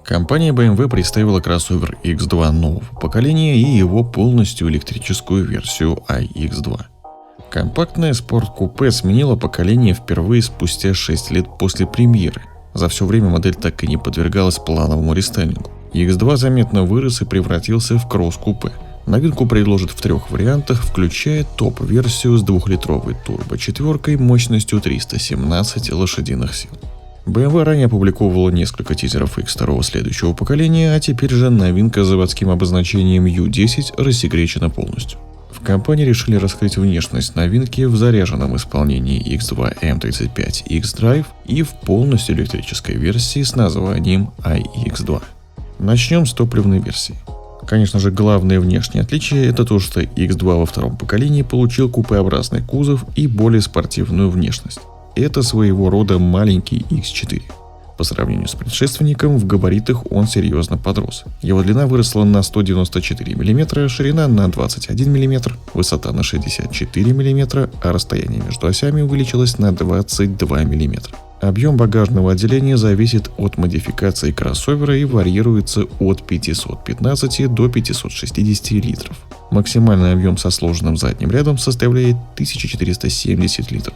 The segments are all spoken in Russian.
Компания BMW представила кроссовер X2 нового поколения и его полностью электрическую версию iX2. Компактное спорт-купе сменило поколение впервые спустя 6 лет после премьеры. За все время модель так и не подвергалась плановому рестайлингу. X2 заметно вырос и превратился в кросс-купе. Новинку предложат в 3 вариантах, включая топ-версию с 2-литровой турбо-четверкой мощностью 317 лошадиных сил. BMW ранее опубликовала несколько тизеров X2 следующего поколения, а теперь же новинка с заводским обозначением U10 рассекречена полностью. В компании решили раскрыть внешность новинки в заряженном исполнении X2 M35 X-Drive и в полностью электрической версии с названием iX2. Начнем с топливной версии. Конечно же, главное внешнее отличие – это то, что X2 во втором поколении получил купеобразный кузов и более спортивную внешность. Это своего рода маленький X4. По сравнению с предшественником, в габаритах он серьезно подрос. Его длина выросла на 194 мм, ширина на 21 мм, высота на 64 мм, а расстояние между осями увеличилось на 22 мм. Объем багажного отделения зависит от модификации кроссовера и варьируется от 515 до 560 литров. Максимальный объем со сложенным задним рядом составляет 1470 литров.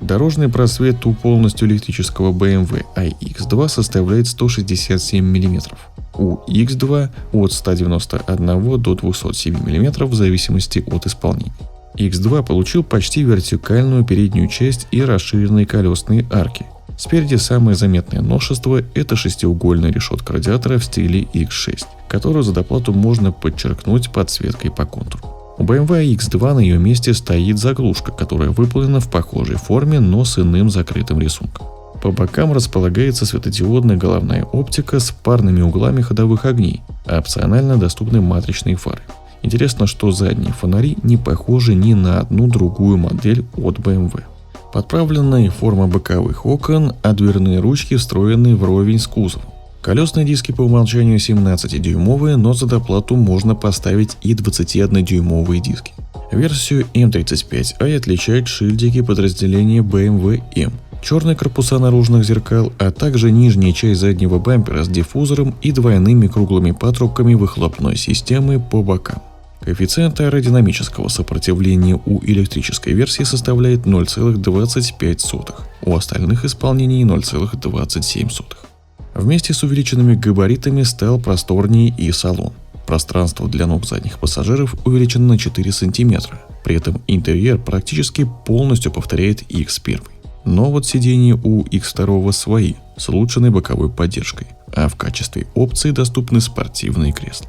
Дорожный просвет у полностью электрического BMW iX2 составляет 167 мм. У X2 от 191 до 207 мм в зависимости от исполнения. X2 получил почти вертикальную переднюю часть и расширенные колесные арки. Спереди самое заметное новшество – это шестиугольная решетка радиатора в стиле X6, которую за доплату можно подчеркнуть подсветкой по контуру. У BMW X2 на ее месте стоит заглушка, которая выполнена в похожей форме, но с иным закрытым рисунком. По бокам располагается светодиодная головная оптика с парными углами ходовых огней, а опционально доступны матричные фары. Интересно, что задние фонари не похожи ни на одну другую модель от BMW. Подправленная форма боковых окон, а дверные ручки встроены вровень с кузовом. Колесные диски по умолчанию 17-дюймовые, но за доплату можно поставить и 21-дюймовые диски. Версию M35i отличают шильдики подразделения BMW M, черные корпуса наружных зеркал, а также нижняя часть заднего бампера с диффузором и двойными круглыми патрубками выхлопной системы по бокам. Коэффициент аэродинамического сопротивления у электрической версии составляет 0,25, у остальных исполнений 0,27. Вместе с увеличенными габаритами стал просторнее и салон. Пространство для ног задних пассажиров увеличено на 4 см. При этом интерьер практически полностью повторяет X1. Но вот сиденья у X2 свои, с улучшенной боковой поддержкой, а в качестве опции доступны спортивные кресла.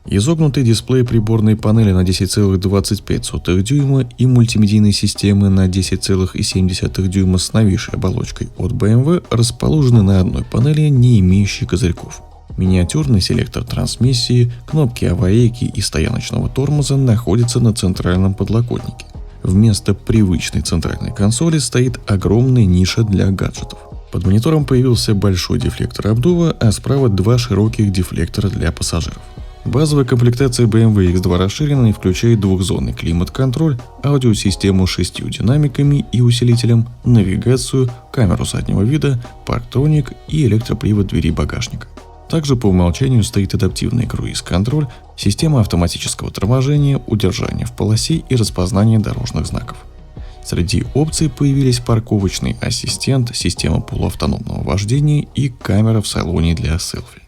Изогнутый дисплей приборной панели на 10,25 дюйма и мультимедийной системы на 10,7 дюйма с новейшей оболочкой от BMW расположены на одной панели, не имеющей козырьков. Миниатюрный селектор трансмиссии, кнопки аварийки и стояночного тормоза находятся на центральном подлокотнике. Вместо привычной центральной консоли стоит огромная ниша для гаджетов. Под монитором появился большой дефлектор обдува, а справа 2 широких дефлектора для пассажиров. Базовая комплектация BMW X2 расширена и включает двухзонный климат-контроль, аудиосистему с 6 динамиками и усилителем, навигацию, камеру заднего вида, парктроник и электропривод двери багажника. Также по умолчанию стоит адаптивный круиз-контроль, система автоматического торможения, удержания в полосе и распознания дорожных знаков. Среди опций появились парковочный ассистент, система полуавтономного вождения и камера в салоне для селфи.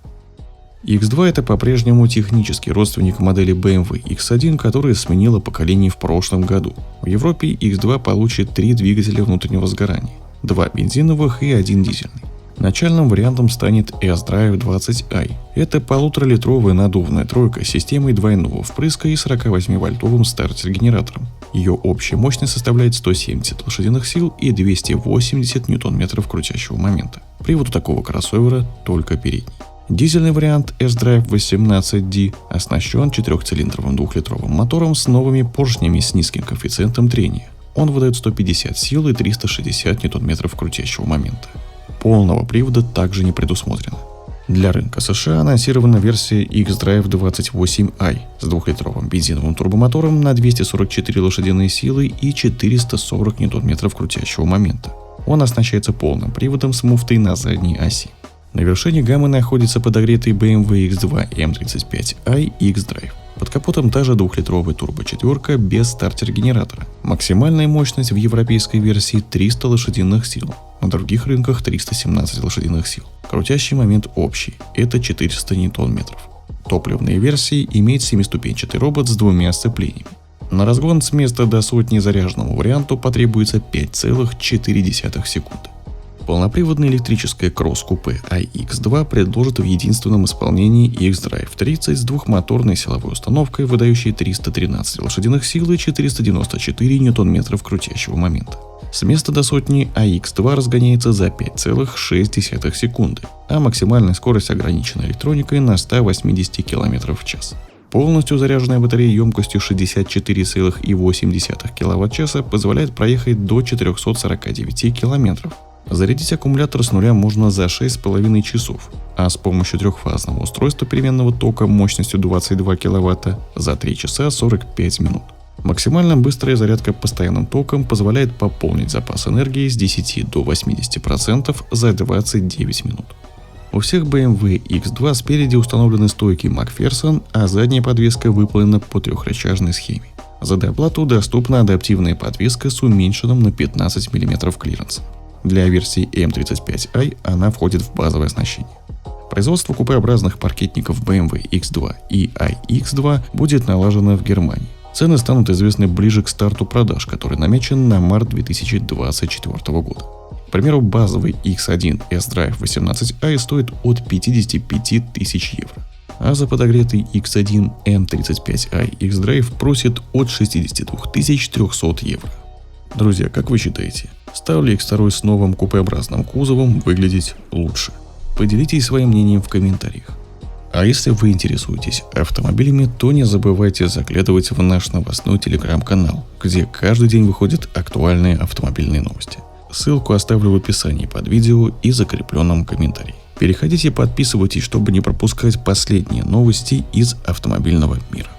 X2 это по-прежнему технический родственник модели BMW X1, которая сменила поколение в прошлом году. В Европе X2 получит 3 двигателя внутреннего сгорания, 2 бензиновых и 1 дизельный. Начальным вариантом станет S-Drive 20i. Это 1,5-литровая надувная тройка с системой двойного впрыска и 48-вольтовым стартер-генератором. Ее общая мощность составляет 170 лошадиных сил и 280 ньютон-метров крутящего момента. Привод у такого кроссовера только передний. Дизельный вариант S-Drive 18D оснащен 4-цилиндровым 2-литровым мотором с новыми поршнями с низким коэффициентом трения. Он выдает 150 сил и 360 ньютон-метров крутящего момента. Полного привода также не предусмотрено. Для рынка США анонсирована версия X-Drive 28i с 2-литровым бензиновым турбомотором на 244 лошадиные силы и 440 ньютон-метров крутящего момента. Он оснащается полным приводом с муфтой на задней оси. На вершине гаммы находится подогретый BMW X2 M35i X-Drive. Под капотом та же 2-литровая турбо-четверка без стартер-генератора. Максимальная мощность в европейской версии 300 лошадиных сил, на других рынках 317 лошадиных сил. Крутящий момент общий – это 400 ньютон-метров. Топливные версии имеют 7-ступенчатый робот с 2 сцеплениями. На разгон с места до сотни заряженному варианту потребуется 5,4 секунды. Полноприводное электрическое кросс-купе iX2 предложит в единственном исполнении X-Drive 30 с двухмоторной силовой установкой, выдающей 313 лошадиных сил и 494 ньютон-метров крутящего момента. С места до сотни iX2 разгоняется за 5,6 секунды, а максимальная скорость ограничена электроникой на 180 км в час. Полностью заряженная батарея емкостью 64,8 кВт-часа позволяет проехать до 449 км. Зарядить аккумулятор с нуля можно за 6,5 часов, а с помощью трехфазного устройства переменного тока мощностью 22 кВт за 3 часа 45 минут. Максимально быстрая зарядка постоянным током позволяет пополнить запас энергии с 10 до 80% за 29 минут. У всех BMW X2 спереди установлены стойки Макферсон, а задняя подвеска выполнена по трехрычажной схеме. За доплату доступна адаптивная подвеска с уменьшенным на 15 мм клиренсом. Для версии M35i она входит в базовое оснащение. Производство купеобразных паркетников BMW X2 и iX2 будет налажено в Германии. Цены станут известны ближе к старту продаж, который намечен на март 2024 года. К примеру, базовый X1 S-Drive 18i стоит от 55 тысяч евро, а за подогретый X1 M35i X-Drive просит от 62 300 евро. Друзья, как вы считаете, стал ли X2 с новым купеобразным кузовом выглядеть лучше? Поделитесь своим мнением в комментариях. А если вы интересуетесь автомобилями, то не забывайте заглядывать в наш новостной телеграм-канал, где каждый день выходят актуальные автомобильные новости. Ссылку оставлю в описании под видео и закрепленном комментарии. Переходите и подписывайтесь, чтобы не пропускать последние новости из автомобильного мира.